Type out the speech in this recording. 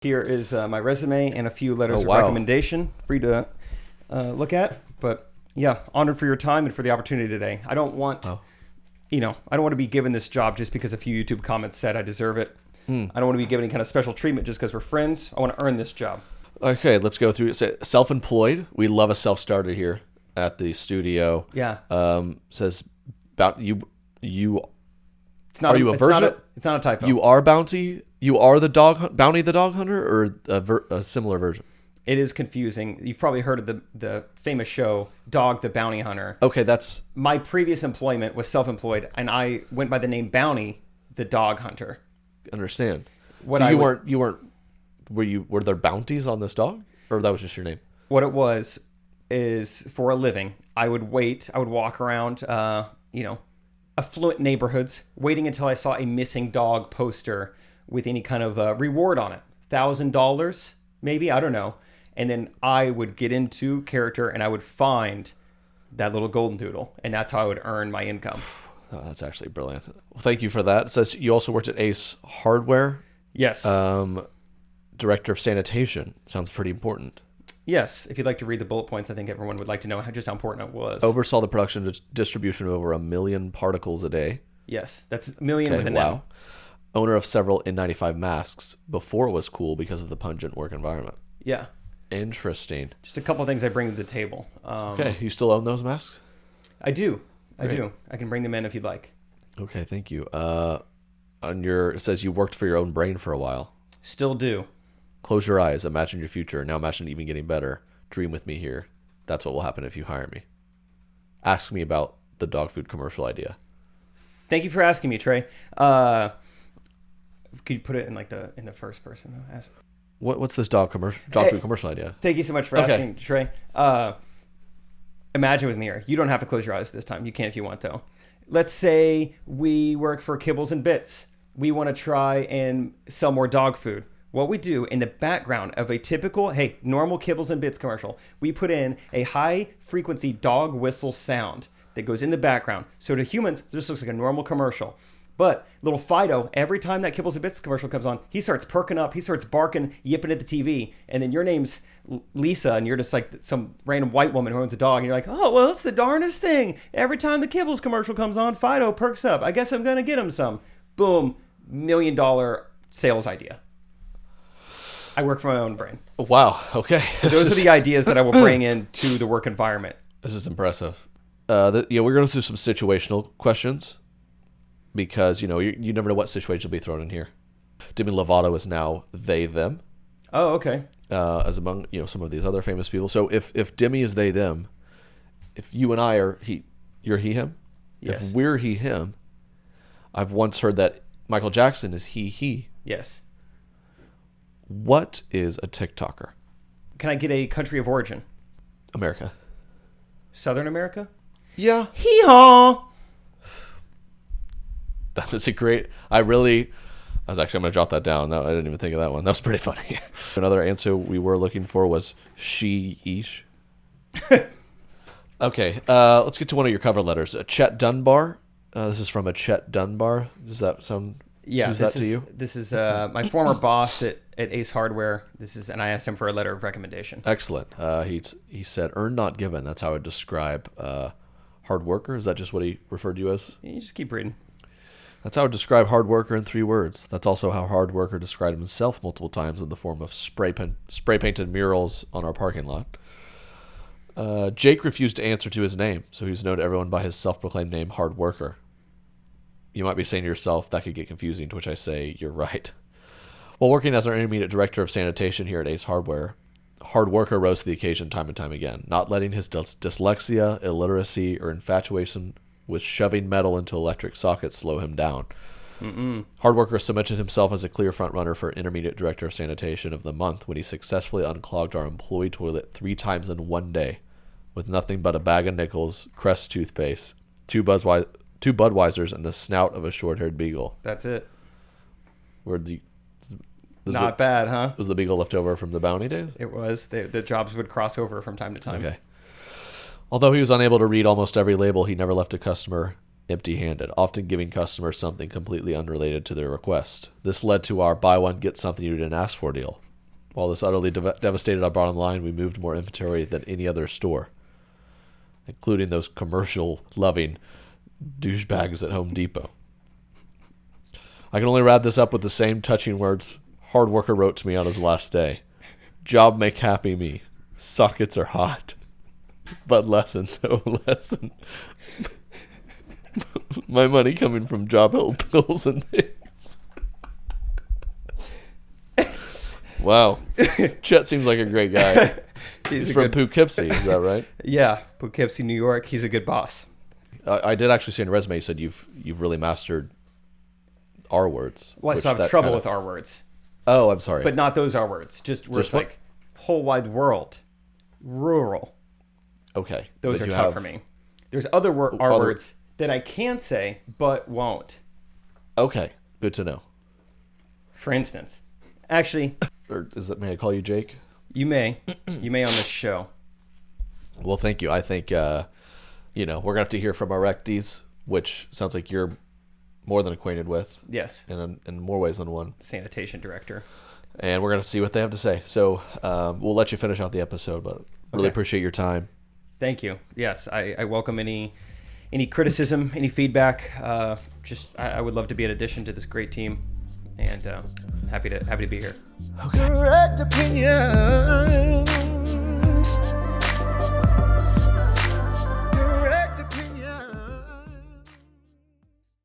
Here is my resume and a few letters of wow. recommendation for you to look at. But yeah, honored for your time and for the opportunity today. I don't want, I don't want to be given this job just because a few YouTube comments said I deserve it. I don't want to be given any kind of special treatment just because we're friends. I want to earn this job. Okay, let's go through it. Self-employed. We love a self-starter here at the studio. Yeah. Says about you. It's not. Are you a virgin? It's not a typo. You are Bounty. You are the Bounty the dog hunter, or a similar version. It is confusing. You've probably heard of the famous show Dog the Bounty Hunter. Okay, that's my previous employment was self-employed, and I went by the name Bounty the Dog Hunter. Understand. What so you weren't. Were there bounties on this dog, or that was just your name? What it was is for a living. I would walk around, affluent neighborhoods, waiting until I saw a missing dog poster with any kind of reward on it. $1,000, maybe, I don't know. And then I would get into character and I would find that little golden doodle, and that's how I would earn my income. Oh, that's actually brilliant. Well, thank you for that. It says you also worked at Ace Hardware. Yes. Director of sanitation. Sounds pretty important. Yes. If you'd like to read the bullet points, I think everyone would like to know just how important it was. Oversaw the production and distribution of over 1 million particles a day. Yes. That's a million with an M. Owner of several N95 masks before it was cool because of the pungent work environment. Yeah. Interesting. Just a couple of things I bring to the table. Okay. You still own those masks? I do. Great. I do. I can bring them in if you'd like. Okay. Thank you. It says you worked for your own brain for a while. Still do. Close your eyes. Imagine your future. Now imagine even getting better. Dream with me here. That's what will happen if you hire me. Ask me about the dog food commercial idea. Thank you for asking me, Trey. Could you put it in in the first person? Ask. What's this dog food commercial idea? Thank you so much for asking, Trey. Imagine with me here. You don't have to close your eyes this time. You can if you want, though. Let's say we work for Kibbles and Bits. We want to try and sell more dog food. What we do in the background of a typical, normal Kibbles and Bits commercial, we put in a high-frequency dog whistle sound that goes in the background. So to humans, this looks like a normal commercial. But little Fido, every time that Kibbles and Bits commercial comes on, he starts perking up, he starts barking, yipping at the TV, and then your name's Lisa, and you're just like some random white woman who owns a dog, and you're like, oh, well, it's the darndest thing. Every time the Kibbles commercial comes on, Fido perks up. I guess I'm going to get him some. Boom, $1 million sales idea. I work for my own brain. Wow, okay. So those are the ideas that I will bring into the work environment. This is impressive. We're going to do some situational questions. Because, you never know what situation will be thrown in here. Demi Lovato is now they, them. Oh, okay. As among, some of these other famous people. So if Demi is they, them, if you and I are you're he, him. Yes. If we're he, him, I've once heard that Michael Jackson is he. Yes. What is a TikToker? Can I get a country of origin? America. Southern America? Yeah. Hee-haw! That was a great. I'm going to jot that down. I didn't even think of that one. That was pretty funny. Another answer we were looking for was she-ish. Okay, let's get to one of your cover letters. Chet Dunbar. This is from a Chet Dunbar. Does that sound? Yeah. Who's that to you? This is my former boss at Ace Hardware. And I asked him for a letter of recommendation. Excellent. He said, "Earn not given." That's how I would describe hard worker. Is that just what he referred to you as? You just keep reading. That's how I would describe hard worker in 3 words. That's also how hard worker described himself multiple times in the form of spray painted murals on our parking lot. Jake refused to answer to his name, so he was known to everyone by his self-proclaimed name, Hard Worker. You might be saying to yourself, that could get confusing, to which I say, you're right. While working as our intermediate director of sanitation here at Ace Hardware, Hard Worker rose to the occasion time and time again, not letting his dyslexia, illiteracy, or infatuation with shoving metal into electric sockets slow him down. Hard Worker cemented himself as a clear front runner for Intermediate Director of Sanitation of the Month when he successfully unclogged our employee toilet 3 times in one day with nothing but a bag of nickels, Crest toothpaste, 2 Budweisers, and the snout of a short-haired beagle. That's it. Not bad, huh? Was the beagle left over from the bounty days? It was. The jobs would cross over from time to time. Okay. Although he was unable to read almost every label, he never left a customer empty-handed, often giving customers something completely unrelated to their request. This led to our buy one, get something you didn't ask for deal. While this utterly devastated our bottom line, we moved more inventory than any other store, including those commercial-loving douchebags at Home Depot. I can only wrap this up with the same touching words hard worker wrote to me on his last day. Job make happy me. Sockets are hot. But lessons, oh lesson. My money coming from job help bills and things. Wow. Chet seems like a great guy. He's from Poughkeepsie, is that right? Yeah, Poughkeepsie, New York. He's a good boss. I did actually see in your resume you said you've really mastered R words. Well, I still have trouble with R words. Oh, I'm sorry. But not those R words. Just words like whole wide world, rural. Okay. Those are tough for me. There's other R words that I can say but won't. Okay. Good to know. For instance, actually... Or may I call you Jake? You may. You may on this show. Well, thank you. I think, we're going to have to hear from our recties, which sounds like you're more than acquainted with. Yes. In more ways than one. Sanitation director. And we're going to see what they have to say. So we'll let you finish out the episode, but really appreciate your time. Thank you. Yes, I welcome any criticism, any feedback. I would love to be an addition to this great team, and happy to be here. Okay. Correct opinion.